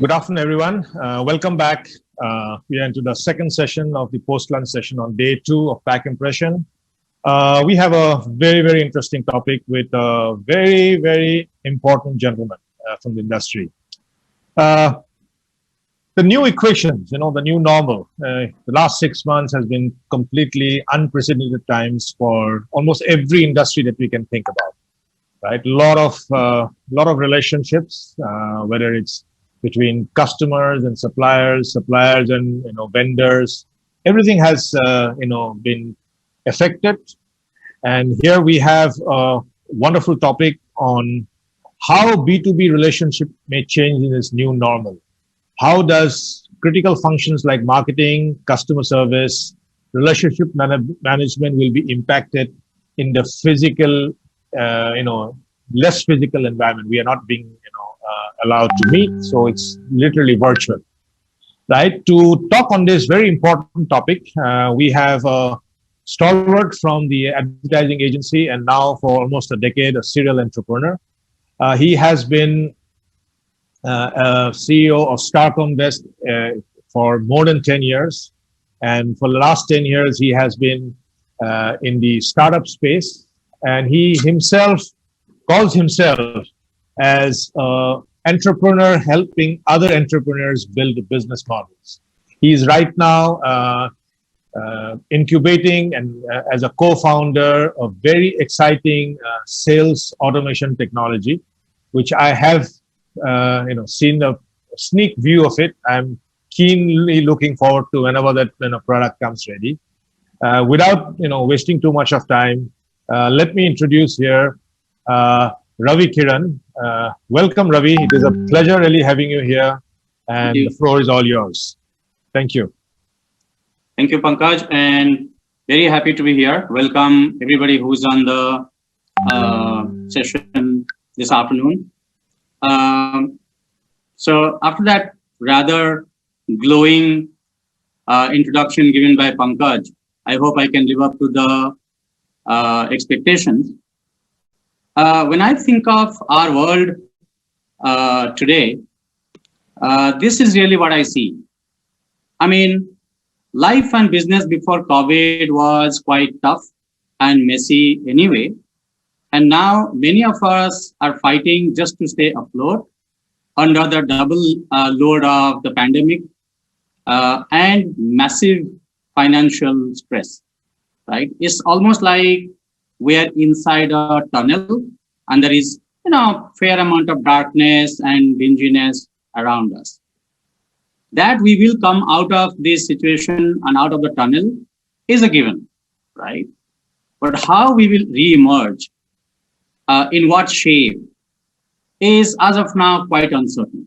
Good afternoon, everyone. Welcome back. We are into the second session of the post-lunch session on day two of Pack Impression. We have a very, very interesting topic with a very, very important gentleman from the industry. Uh, the new equations, the new normal. The last 6 months has been completely unprecedented times for almost every industry that we can think about. Right, lot of relationships, whether it's between customers and suppliers and vendors. Everything has been affected, and here we have a wonderful topic on how B2B relationship may change in this new normal. How does critical functions like marketing, customer service, management will be impacted in the physical, less physical environment? We are not being, allowed to meet, so it's literally virtual. Right? To talk on this very important topic, we have a stalwart from the advertising agency, and now for almost a decade, a serial entrepreneur. He has been CEO of Starcom West for more than 10 years. And for the last 10 years, he has been in the startup space. And he himself calls himself as an entrepreneur helping other entrepreneurs build business models. He's right now incubating and as a co-founder of very exciting sales automation technology, which I have seen a sneak view of it. I'm keenly looking forward to whenever that product comes ready. Without wasting too much of time, let me introduce here Ravi Kiran. Welcome, Ravi. It is a pleasure really having you here, and the floor is all yours. Thank you. Thank you, Pankaj, and very happy to be here. Welcome everybody who's on the session this afternoon. So after that rather glowing introduction given by Pankaj, I hope I can live up to the expectations. When I think of our world today, this is really what I see. I mean, life and business before COVID was quite tough and messy anyway. And now many of us are fighting just to stay afloat under the double load of the pandemic and massive financial stress, right? It's almost like we are inside a tunnel and there is, fair amount of darkness and dinginess around us. That we will come out of this situation and out of the tunnel is a given, right? But how we will re-emerge, in what shape, is as of now quite uncertain.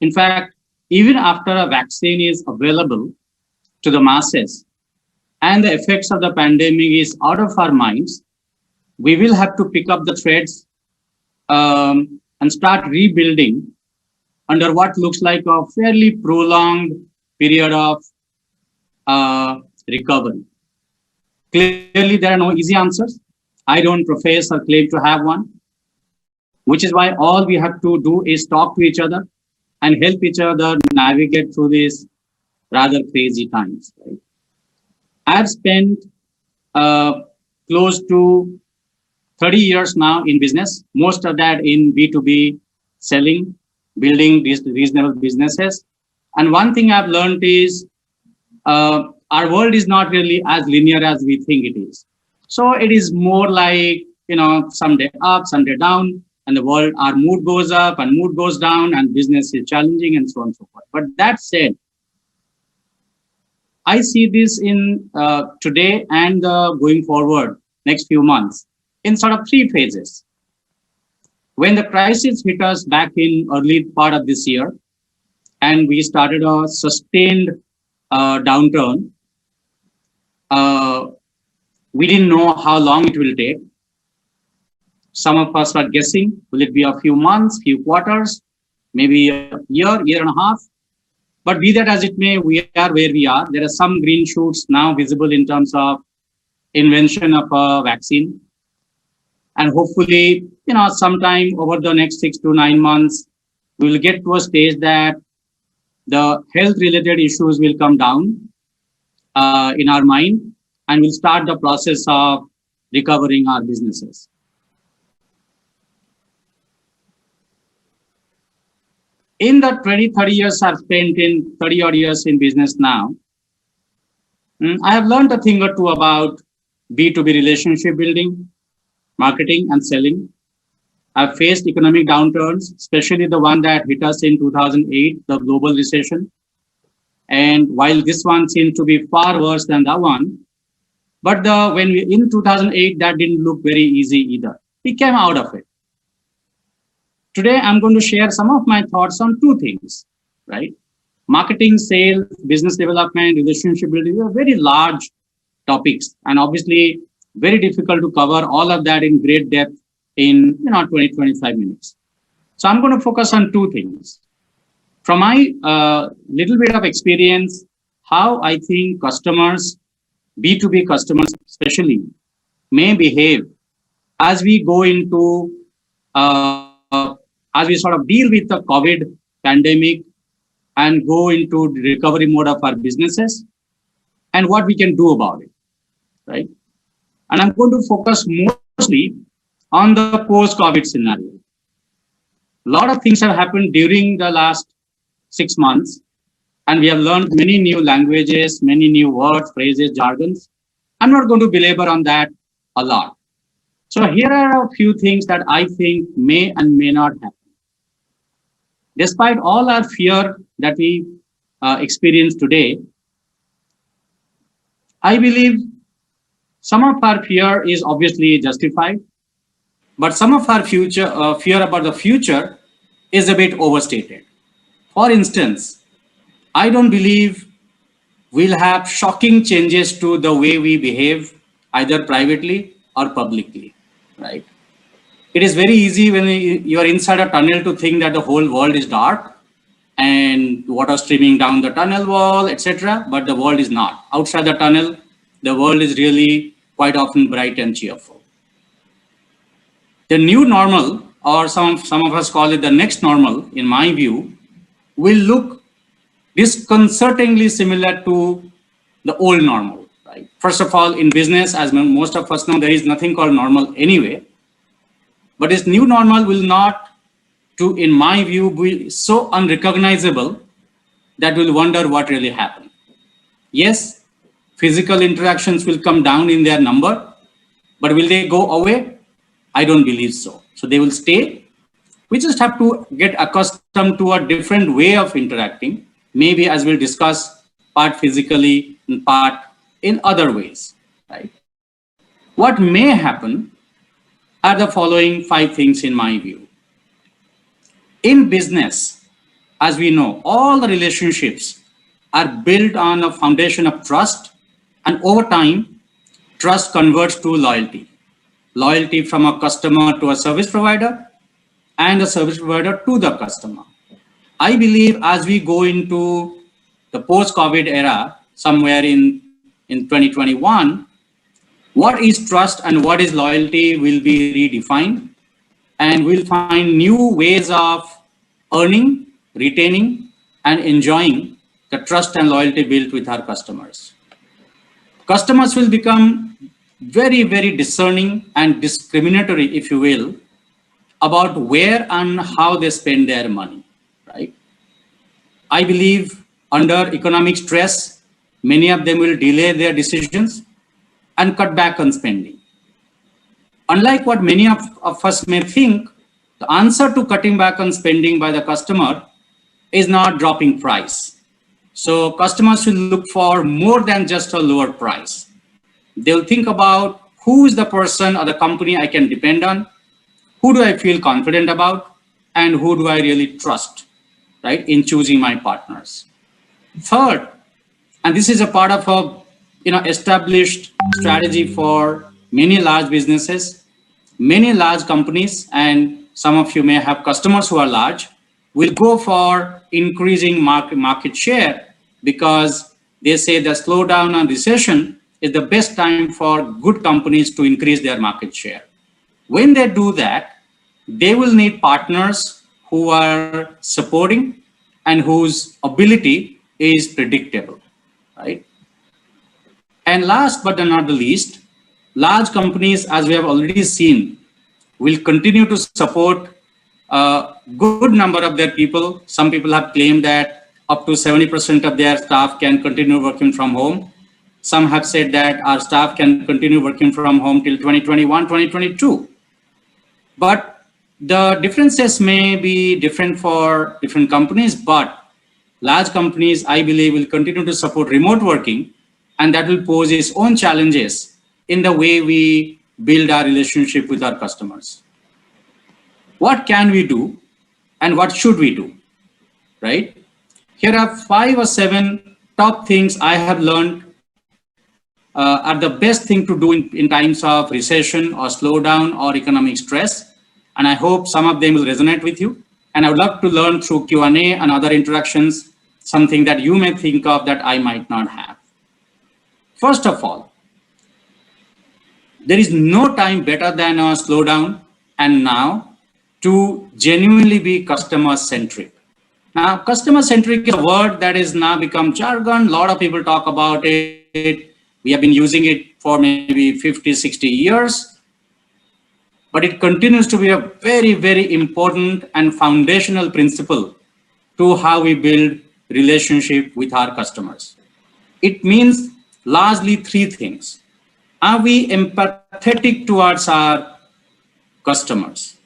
In fact, even after a vaccine is available to the masses and the effects of the pandemic is out of our minds, we will have to pick up the threads and start rebuilding under what looks like a fairly prolonged period of recovery. Clearly, there are no easy answers. I don't profess or claim to have one, which is why all we have to do is talk to each other and help each other navigate through these rather crazy times. Right? I've spent close to 30 years now in business, most of that in B2B selling, building these reasonable businesses. And one thing I've learned is our world is not really as linear as we think it is. So it is more like, someday up, someday down, and the world, our mood goes up and mood goes down and business is challenging and so on and so forth. But that said, I see this in today and going forward next few months in sort of three phases. When the crisis hit us back in early part of this year, and we started a sustained downturn, we didn't know how long it will take. Some of us are guessing, will it be a few months, few quarters, maybe a year and a half? But be that as it may, we are where we are. There are some green shoots now visible in terms of invention of a vaccine. And hopefully, sometime over the next 6 to 9 months, we will get to a stage that the health related issues will come down in our mind, and we'll start the process of recovering our businesses. In the 20-30 years I've spent in 30 odd years in business now, I have learned a thing or two about B2B relationship building, marketing and selling. I've faced economic downturns, especially the one that hit us in 2008, the global recession. And while this one seems to be far worse than that one, but in 2008, that didn't look very easy either. We came out of it. Today, I'm going to share some of my thoughts on two things, right? Marketing, sales, business development, relationship building are very large topics, and obviously very difficult to cover all of that in great depth in 20-25 minutes. So I'm going to focus on two things. From my little bit of experience, how I think customers, B2B customers especially, may behave as we go into, as we sort of deal with the COVID pandemic and go into the recovery mode of our businesses, and what we can do about it, right? And I'm going to focus mostly on the post-COVID scenario. A lot of things have happened during the last 6 months, and we have learned many new languages, many new words, phrases, jargons. I'm not going to belabor on that a lot. So here are a few things that I think may and may not happen. Despite all our fear that we experience today, I believe some of our fear is obviously justified, but some of our fear about the future is a bit overstated. For instance, I don't believe we'll have shocking changes to the way we behave, either privately or publicly, right? It is very easy when you are inside a tunnel to think that the whole world is dark and water streaming down the tunnel wall, etc. But the world is not. Outside the tunnel, the world is really quite often bright and cheerful. The new normal, or some of us call it the next normal, in my view, will look disconcertingly similar to the old normal, right? First of all, in business, as most of us know, there is nothing called normal anyway. But this new normal will not, in my view, be so unrecognizable that we'll wonder what really happened. Yes, physical interactions will come down in their number, but will they go away? I don't believe so. So they will stay. We just have to get accustomed to a different way of interacting, maybe as we'll discuss, part physically and part in other ways, right? What may happen are the following 5 things in my view. In business, as we know, all the relationships are built on a foundation of trust, and over time, trust converts to loyalty. Loyalty from a customer to a service provider, and a service provider to the customer. I believe as we go into the post-COVID era, somewhere in 2021, what is trust and what is loyalty will be redefined, and we'll find new ways of earning, retaining, and enjoying the trust and loyalty built with our customers. Customers will become very, very discerning and discriminatory, if you will, about where and how they spend their money, right? I believe under economic stress, many of them will delay their decisions and cut back on spending. Unlike what many of us may think, the answer to cutting back on spending by the customer is not dropping price. So customers will look for more than just a lower price. They'll think about who is the person or the company I can depend on, who do I feel confident about, and who do I really trust, right, in choosing my partners. Third, and this is a part of a established strategy for many large businesses, many large companies, and some of you may have customers who are large, will go for increasing market share because they say the slowdown and recession is the best time for good companies to increase their market share. When they do that, they will need partners who are supporting, and whose ability is predictable, right? And last but not the least, large companies, as we have already seen, will continue to support a good number of their people. Some people have claimed that up to 70% of their staff can continue working from home. Some have said that our staff can continue working from home till 2021, 2022. But the differences may be different for different companies, but large companies, I believe, will continue to support remote working, and that will pose its own challenges in the way we build our relationship with our customers. What can we do and what should we do, right? Here are 5 or 7 top things I have learned are the best thing to do in times of recession or slowdown or economic stress. And I hope some of them will resonate with you. And I would love to learn through Q&A and other interactions, something that you may think of that I might not have. First of all, there is no time better than a slowdown and now to genuinely be customer-centric. Now, customer-centric is a word that has now become jargon. A lot of people talk about it. We have been using it for maybe 50, 60 years. But it continues to be a very, very important and foundational principle to how we build relationship with our customers. It means largely 3 things. Are we empathetic towards our customers,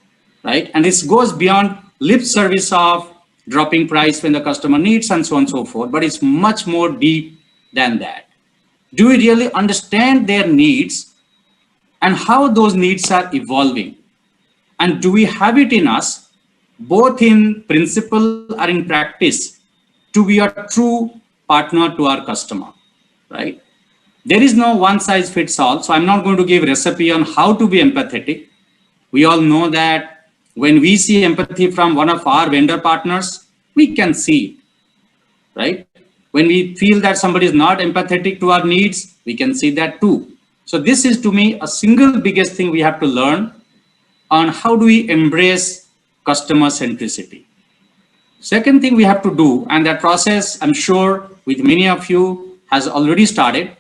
right? And this goes beyond lip service of dropping price when the customer needs and so on and so forth, but it's much more deep than that. Do we really understand their needs and how those needs are evolving? And do we have it in us, both in principle or in practice, to be a true partner to our customer, right? There is no one size fits all. So I'm not going to give a recipe on how to be empathetic. We all know that when we see empathy from one of our vendor partners, we can see it, right? When we feel that somebody is not empathetic to our needs, we can see that too. So this is, to me, a single biggest thing we have to learn on how do we embrace customer centricity. Second thing we have to do, and that process, I'm sure with many of you has already started,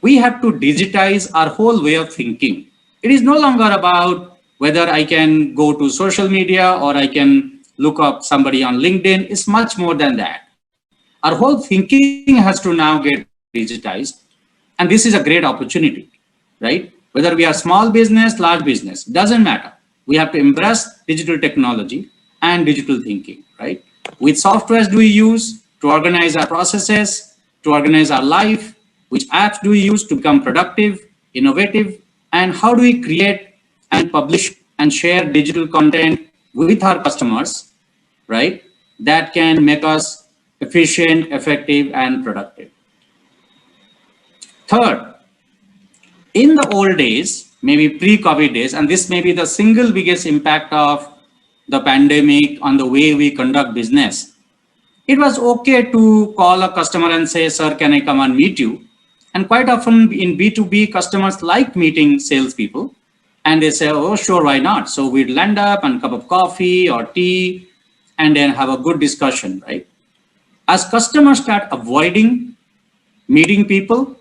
we have to digitize our whole way of thinking. It is no longer about whether I can go to social media or I can look up somebody on LinkedIn. It's much more than that. Our whole thinking has to now get digitized. And this is a great opportunity, right? Whether we are small business, large business, doesn't matter. We have to embrace digital technology and digital thinking, right? Which softwares do we use to organize our processes, to organize our life? Which apps do we use to become productive, innovative? And how do we create and publish and share digital content with our customers, right? That can make us efficient, effective, and productive. Third, in the old days, maybe pre-COVID days, and this may be the single biggest impact of the pandemic on the way we conduct business, it was okay to call a customer and say, sir, can I come and meet you? And quite often in B2B, customers like meeting salespeople, and they say, oh, sure, why not? So we'd land up and a cup of coffee or tea and then have a good discussion, right? As customers start avoiding meeting people,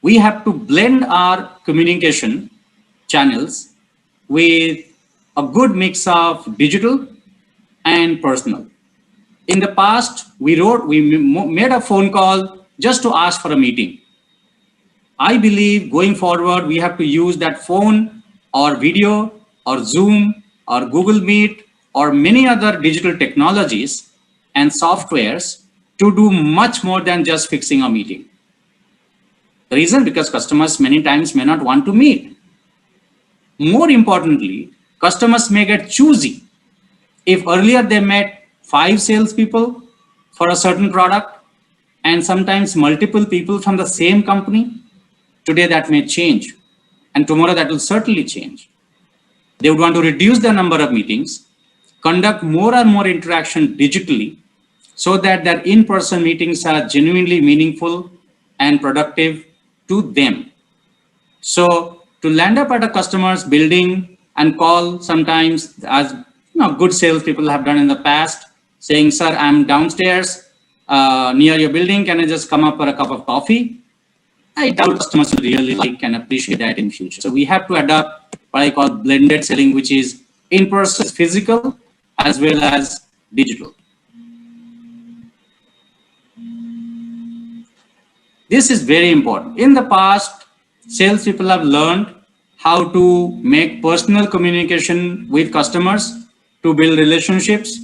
we have to blend our communication channels with a good mix of digital and personal. In the past, we made a phone call just to ask for a meeting. I believe going forward, we have to use that phone or video or Zoom or Google Meet or many other digital technologies and softwares to do much more than just fixing a meeting. The reason, because customers many times may not want to meet. More importantly, customers may get choosy. If earlier they met 5 salespeople for a certain product and sometimes multiple people from the same company, today that may change. And tomorrow that will certainly change. They would want to reduce the number of meetings, conduct more and more interaction digitally, so that their in-person meetings are genuinely meaningful and productive to them. So to land up at a customer's building and call sometimes, as good salespeople have done in the past, saying, sir, I'm downstairs near your building. Can I just come up for a cup of coffee? I doubt customers will really like and appreciate that in future. So we have to adopt what I call blended selling, which is in-person, physical, as well as digital. This is very important. In the past, salespeople have learned how to make personal communication with customers to build relationships,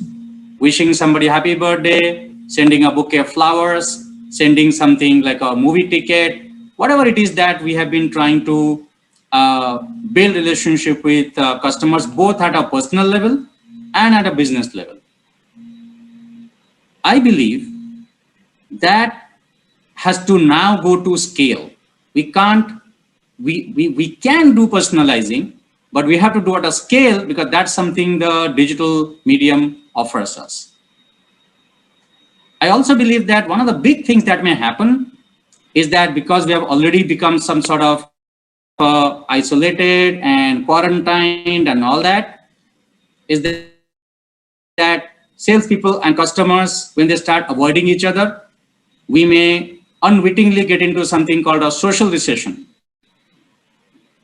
wishing somebody happy birthday, sending a bouquet of flowers, sending something like a movie ticket, whatever it is that we have been trying to build relationship with customers, both at a personal level and at a business level. I believe that has to now go to scale. We can do personalizing, but we have to do it at a scale because that's something the digital medium offers us. I also believe that one of the big things that may happen is that because we have already become some sort of isolated and quarantined and all that, is that salespeople and customers, when they start avoiding each other, we may unwittingly get into something called a social recession,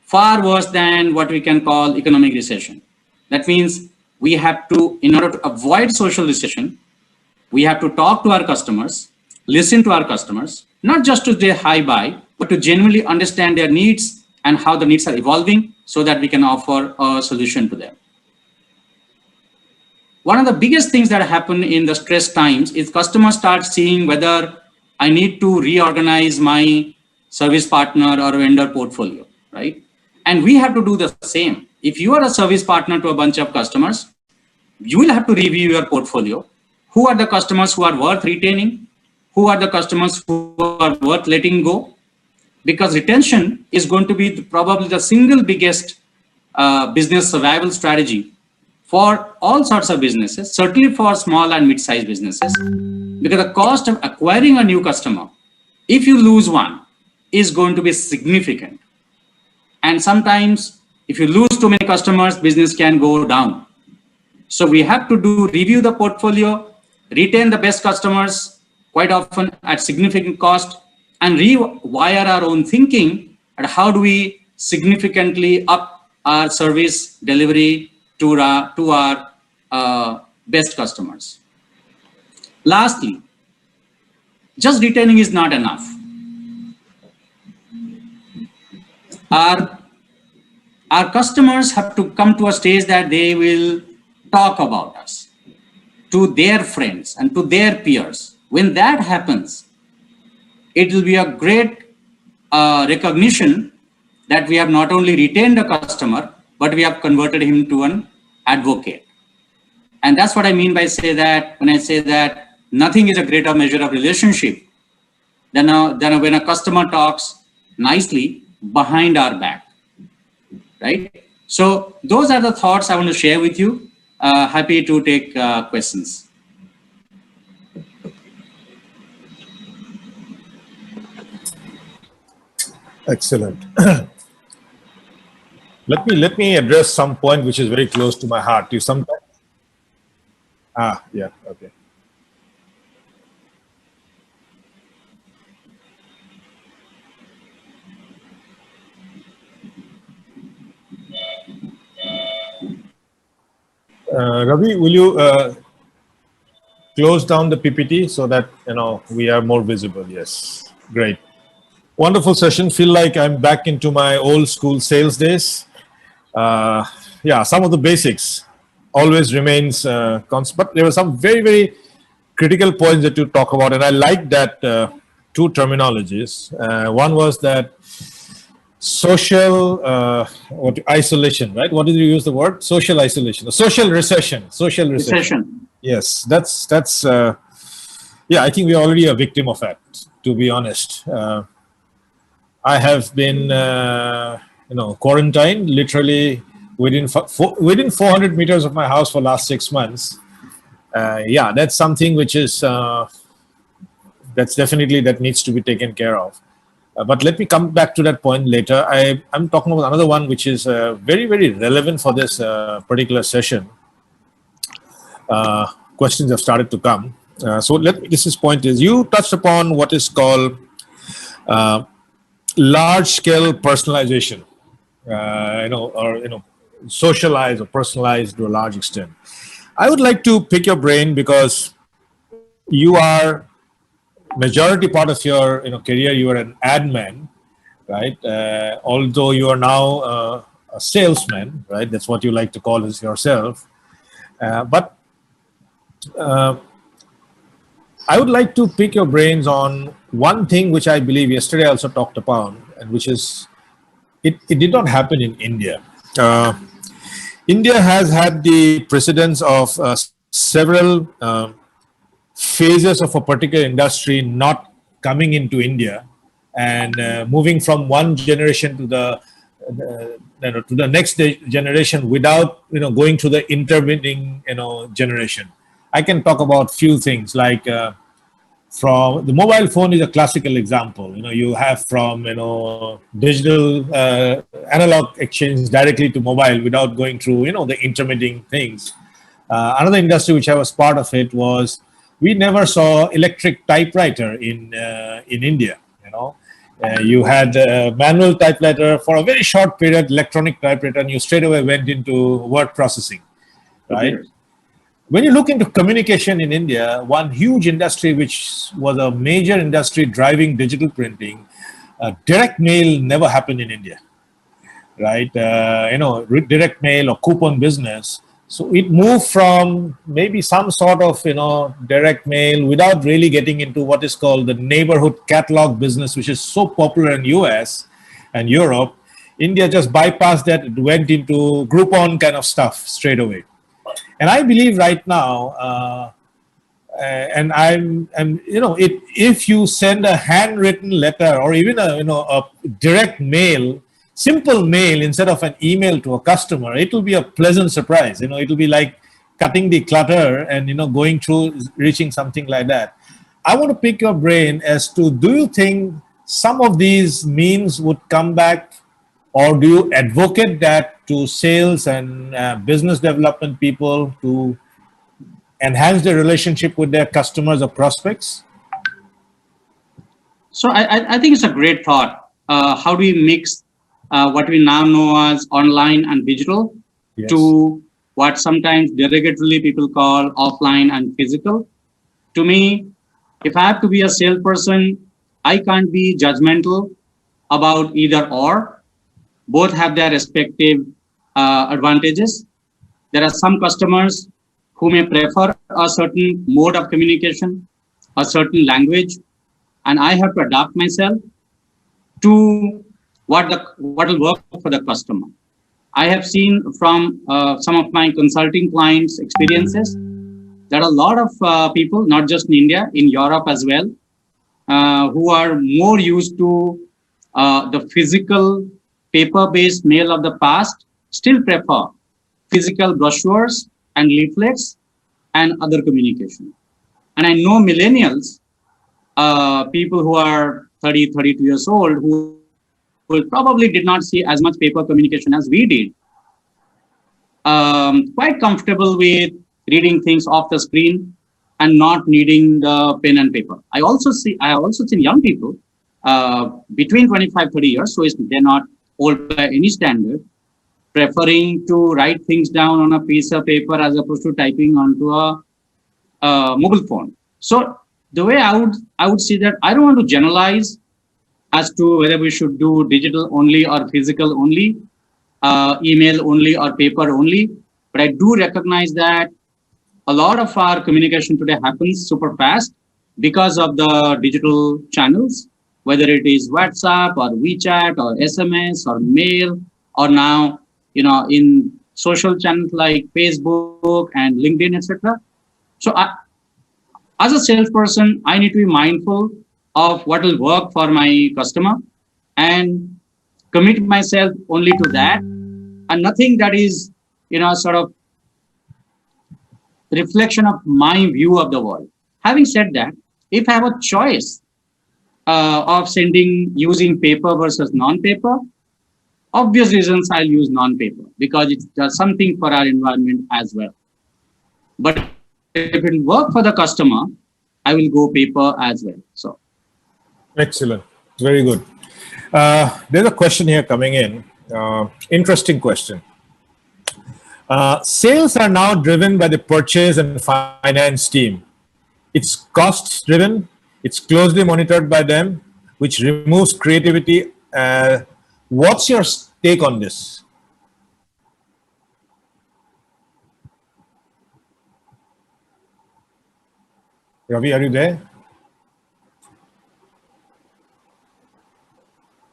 far worse than what we can call economic recession. That means we have to, in order to avoid social recession, we have to talk to our customers, listen to our customers, not just to say hi bye, but to genuinely understand their needs and how the needs are evolving so that we can offer a solution to them. One of the biggest things that happen in the stress times is customers start seeing whether I need to reorganize my service partner or vendor portfolio, right? And we have to do the same. If you are a service partner to a bunch of customers, you will have to review your portfolio. Who are the customers who are worth retaining? Who are the customers who are worth letting go? Because retention is going to be probably the single biggest business survival strategy for all sorts of businesses, certainly for small and mid-sized businesses, because the cost of acquiring a new customer, if you lose one, is going to be significant. And sometimes if you lose too many customers, business can go down. So we have to review the portfolio, retain the best customers, quite often at significant cost, and rewire our own thinking at how do we significantly up our service delivery to our best customers. Lastly, just retaining is not enough. Our customers have to come to a stage that they will talk about us to their friends and to their peers. When that happens, it will be a great recognition that we have not only retained a customer, but we have converted him to an advocate. And that's what I mean by when I say that nothing is a greater measure of relationship than when a customer talks nicely behind our back, right? So those are the thoughts I want to share with you. Happy to take questions. Excellent. Let me address some point which is very close to my heart. You sometimes yeah, okay. Ravi, will you close down the PPT so that we are more visible? Yes, great. Wonderful session. Feel like I'm back into my old school sales days. Yeah, some of the basics always remains constant, but there were some very, very critical points that you talk about, and I like that two terminologies. One was that social isolation, right? What did you use the word? Social isolation, social recession, social recession. Yes, that's yeah, I think we're already a victim of that, to be honest. I have been quarantined literally within 400 meters of my house for last 6 months. Yeah, that's something which is that's definitely that needs to be taken care of. But let me come back to that point later. I'm talking about another one which is very, very relevant for this particular session. questions have started to come. This is point is, you touched upon what is called large-scale personalization, socialized or personalized to a large extent. I would like to pick your brain because you are majority part of your career. You are an ad man, right? Although you are now a salesman, right? That's what you like to call as yourself. But I would like to pick your brains on one thing which I believe yesterday I also talked upon, and which is it did not happen in India. India has had the precedence of several phases of a particular industry not coming into India and moving from one generation to the next generation without going through the intervening generation. I can talk about few things like from the mobile phone is a classical example. You have from digital analog exchange directly to mobile without going through the intermediate things. Another industry which I was part of it was we never saw electric typewriter in India. You had a manual typewriter for a very short period, electronic typewriter, and you straight away went into word processing, right? Okay. When you look into communication in India, one huge industry which was a major industry driving digital printing, direct mail never happened in India, right? Direct mail or coupon business. So it moved from maybe some sort of direct mail without really getting into what is called the neighborhood catalog business, which is so popular in US and Europe. India just bypassed that. It went into Groupon kind of stuff straight away. And I believe right now, if you send a handwritten letter or even a direct mail, simple mail instead of an email to a customer, it will be a pleasant surprise. It will be like cutting the clutter and going through, reaching something like that. I want to pick your brain as to, do you think some of these means would come back, or do you advocate that to sales and business development people to enhance their relationship with their customers or prospects? So I think it's a great thought. How do we mix what we now know as online and digital, yes, to what sometimes derogatorily people call offline and physical? To me, if I have to be a salesperson, I can't be judgmental about either or. Both have their respective advantages. There are some customers who may prefer a certain mode of communication, a certain language, and I have to adapt myself to what will work for the customer. I have seen from some of my consulting clients' experiences that a lot of people, not just in India, in Europe as well, who are more used to the physical paper-based mail of the past, still prefer physical brochures and leaflets and other communication. And I know millennials, people who are 30, 32 years old, who probably did not see as much paper communication as we did, quite comfortable with reading things off the screen and not needing the pen and paper. I also seen young people between 25, 30 years, so they're not old by any standard, preferring to write things down on a piece of paper as opposed to typing onto a mobile phone. So the way I would say that, I don't want to generalize as to whether we should do digital only or physical only, email only or paper only, but I do recognize that a lot of our communication today happens super fast because of the digital channels, whether it is WhatsApp or WeChat or SMS or mail, or now, in social channels like Facebook and LinkedIn, etc. So as a salesperson, I need to be mindful of what will work for my customer and commit myself only to that, and nothing that is, sort of reflection of my view of the world. Having said that, if I have a choice of using paper versus non-paper, obvious reasons I'll use non-paper because it does something for our environment as well. But if it will work for the customer, I will go paper as well. So, excellent. Very good. There's a question here coming in. Interesting question. Sales are now driven by the purchase and finance team. It's cost driven. It's closely monitored by them, which removes creativity. What's your take on this? Ravi, are you there?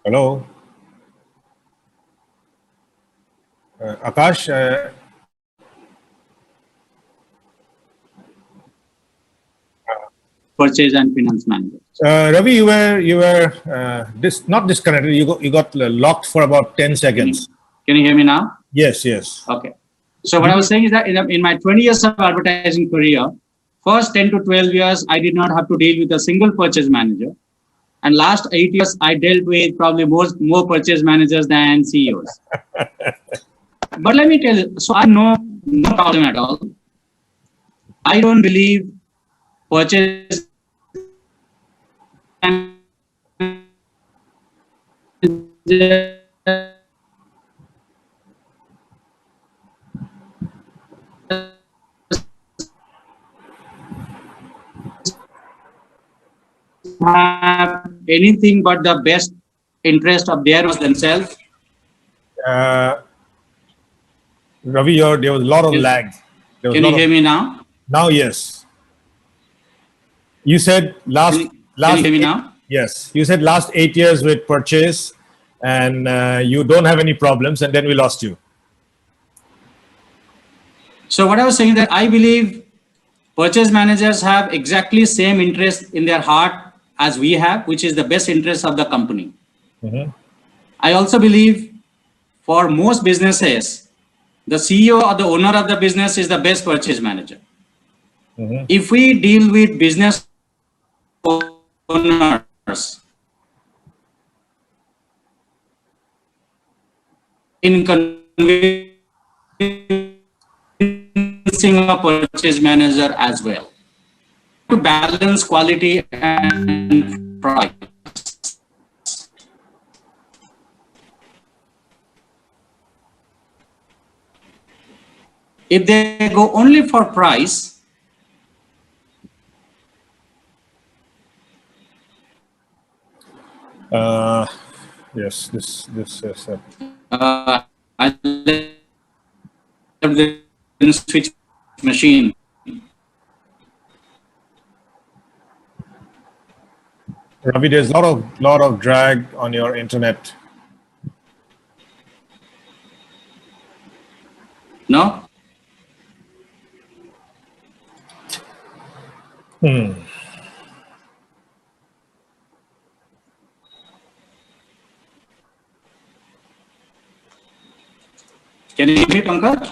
Hello? Akash? purchase and finance manager. Ravi, you were not disconnected. You got locked for about 10 seconds. Can you hear me now? Yes, yes. Okay. So what I was saying is that in my 20 years of advertising career, first 10 to 12 years, I did not have to deal with a single purchase manager. And last 8 years, I dealt with probably more purchase managers than CEOs. But let me tell you, so I have no problem at all. I don't believe purchase have anything but the best interest of theirs themselves. Ravi, there was a lot of lag. Can you hear me now? Now, yes. You said last. Can you hear me now? Yes, you said last 8 years with purchase, and you don't have any problems, and then we lost you. So what I was saying that I believe purchase managers have exactly same interest in their heart as we have, which is the best interest of the company. Mm-hmm. I also believe for most businesses, the CEO or the owner of the business is the best purchase manager. Mm-hmm. If we deal with business owners in convincing a purchase manager as well to balance quality and price. If they go only for price, yes, this is. I left the switch machine. Ravi, there's a lot of drag on your internet. No? Can you hear me, Pankaj?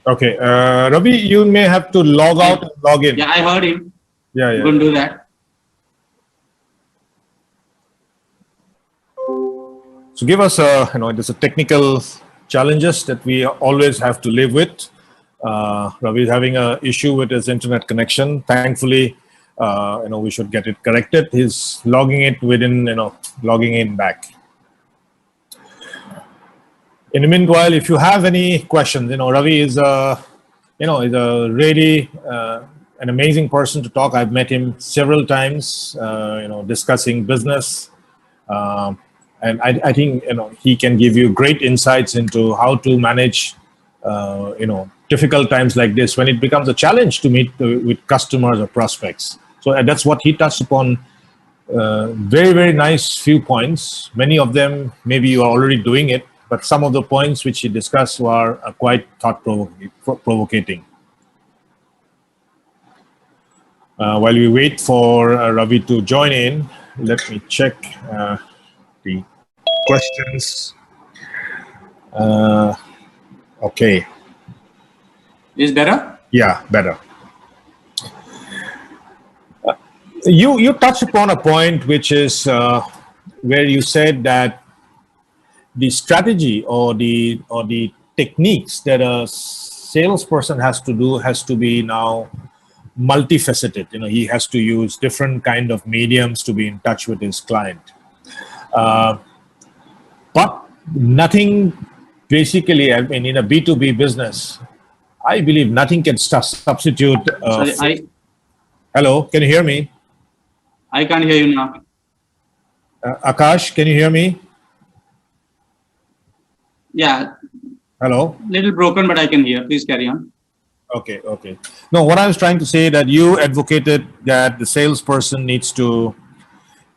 Okay, Ravi, you may have to log out and log in. Yeah, I heard him. Yeah. You can do that. So give us there's a technical challenges that we always have to live with. Ravi is having an issue with his internet connection. Thankfully, we should get it corrected. He's logging it logging in back. In the meanwhile, if you have any questions, Ravi is a really an amazing person to talk. I've met him several times, discussing business. And I think he can give you great insights into how to manage difficult times like this when it becomes a challenge to meet with customers or prospects. So that's what he touched upon. Very, very nice few points. Many of them maybe you are already doing it, but some of the points which he discussed were quite thought-provoking. While we wait for Ravi to join in, let me check the questions. Okay. Is better? Yeah, better. You touched upon a point which is where you said that the strategy or the techniques that a salesperson has to be now multifaceted. He has to use different kind of mediums to be in touch with his client. But nothing, basically, I mean, in a B2B business, I believe nothing can substitute. Hello, can you hear me? I can't hear you now. Akash, can you hear me? Yeah. Hello? Little broken, but I can hear. Please carry on. Okay. No, what I was trying to say that you advocated that the salesperson needs to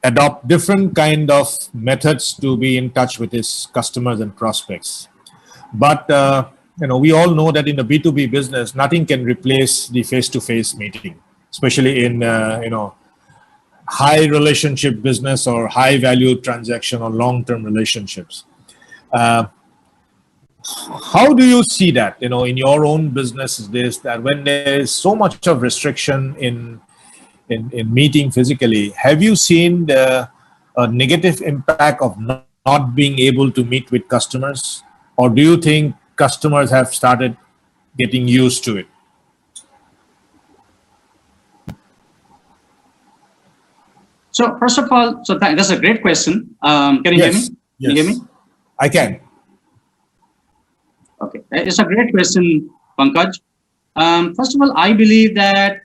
adopt different kind of methods to be in touch with his customers and prospects. But, we all know that in the B2B business, nothing can replace the face-to-face meeting, especially in, high relationship business or high value transaction or long-term relationships. How do you see that, in your own business, is this, that when there is so much of restriction in meeting physically, have you seen the negative impact of not being able to meet with customers? Or do you think customers have started getting used to it? So first of all, that's a great question. Can you hear me? Yes. Can you hear me? I can. Okay, it's a great question, Pankaj. First of all, I believe that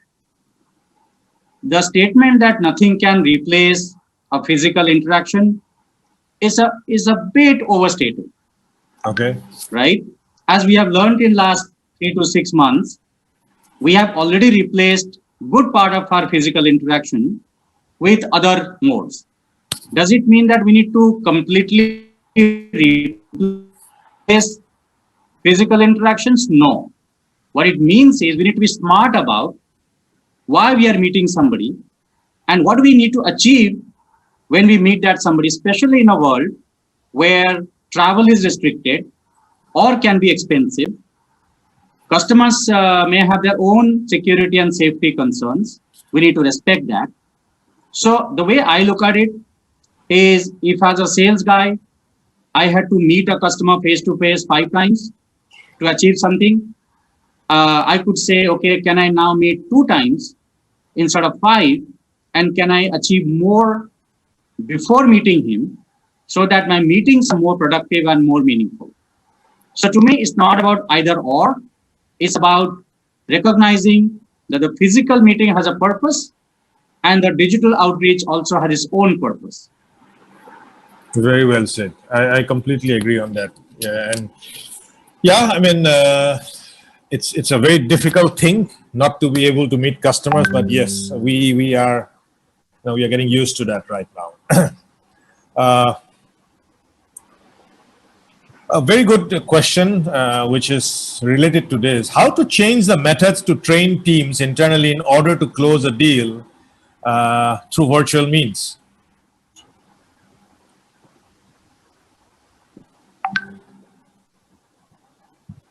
the statement that nothing can replace a physical interaction is a bit overstated. Okay. Right? As we have learned in last 3 to 6 months, we have already replaced good part of our physical interaction with other modes. Does it mean that we need to completely replace physical interactions? No. What it means is we need to be smart about why we are meeting somebody and what we need to achieve when we meet that somebody, especially in a world where travel is restricted or can be expensive. Customers may have their own security and safety concerns. We need to respect that. So the way I look at it is, if as a sales guy, I had to meet a customer face-to-face 5 times to achieve something, I could say, okay, can I now meet 2 times instead of 5? And can I achieve more before meeting him so that my meetings are more productive and more meaningful? So to me, it's not about either or. It's about recognizing that the physical meeting has a purpose and the digital outreach also has its own purpose. Very well said. I completely agree on that. Yeah, and yeah, I mean, it's a very difficult thing not to be able to meet customers, but yes, we are getting used to that right now. A very good question, which is related to this: how to change the methods to train teams internally in order to close a deal through virtual means?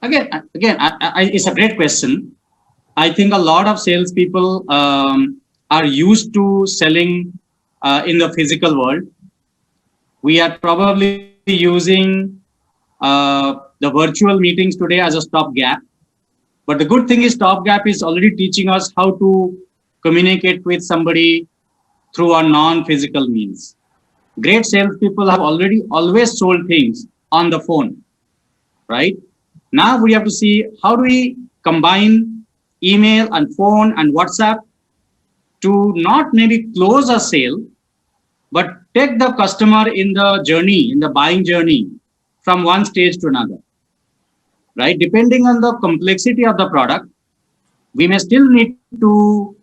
Again, it's a great question. I think a lot of salespeople are used to selling in the physical world. We are probably using the virtual meetings today as a stopgap. But the good thing is stopgap is already teaching us how to communicate with somebody through a non-physical means. Great salespeople have always sold things on the phone, right? Now we have to see how do we combine email and phone and WhatsApp to not maybe close a sale, but take the customer in the journey, in the buying journey, from one stage to another, right? Depending on the complexity of the product, we may still need to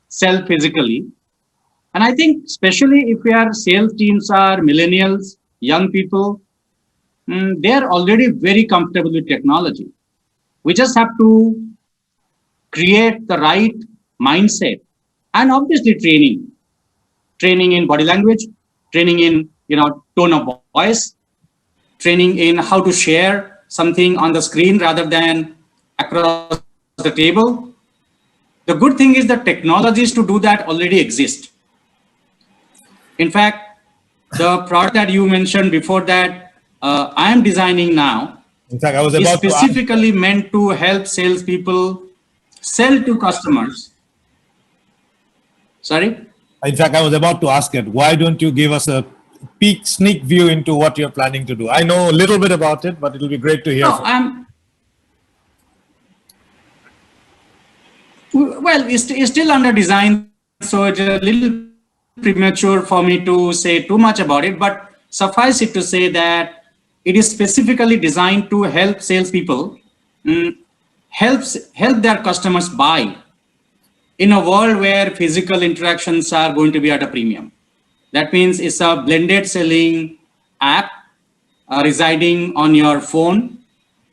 sell physically. And I think especially if our sales teams are millennials, young people, they are already very comfortable with technology. We just have to create the right mindset and obviously training in body language, training in tone of voice, training in how to share something on the screen rather than across the table. The good thing is that technologies to do that already exist. In fact, The product that you mentioned before that, I am designing now, In fact, I was is about to ask. specifically meant to help salespeople sell to customers. Sorry? In fact, I was about to ask it. Why don't you give us a sneak view into what you're planning to do? I know a little bit about it, but it'll be great to hear. No, well, it's still under design, so it's a little premature for me to say too much about it, but suffice it to say that it is specifically designed to help salespeople help their customers buy in a world where physical interactions are going to be at a premium. That means it's a blended selling app residing on your phone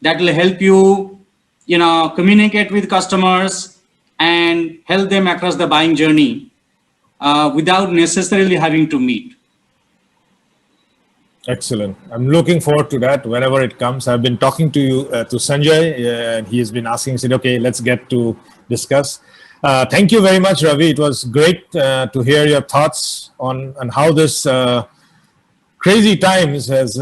that will help you, communicate with customers and help them across the buying journey without necessarily having to meet. Excellent. I'm looking forward to that whenever it comes. I've been talking to you, to Sanjay, and he has been asking, said, okay, let's get to discuss. Thank you very much, Ravi. It was great to hear your thoughts on how this crazy times has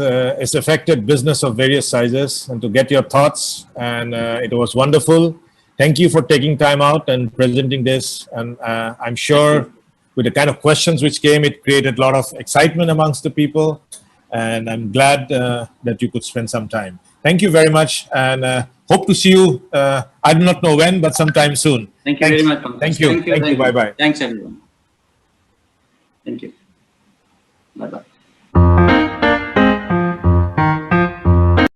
affected business of various sizes, and to get your thoughts. And it was wonderful. Thank you for taking time out and presenting this. And I'm sure with the kind of questions which came, it created a lot of excitement amongst the people. And I'm glad that you could spend some time. Thank you very much, and hope to see you. I do not know when, but sometime soon. Thank you very much. Thank you. Thank you. Bye-bye. Thanks, everyone. Thank you. Bye-bye.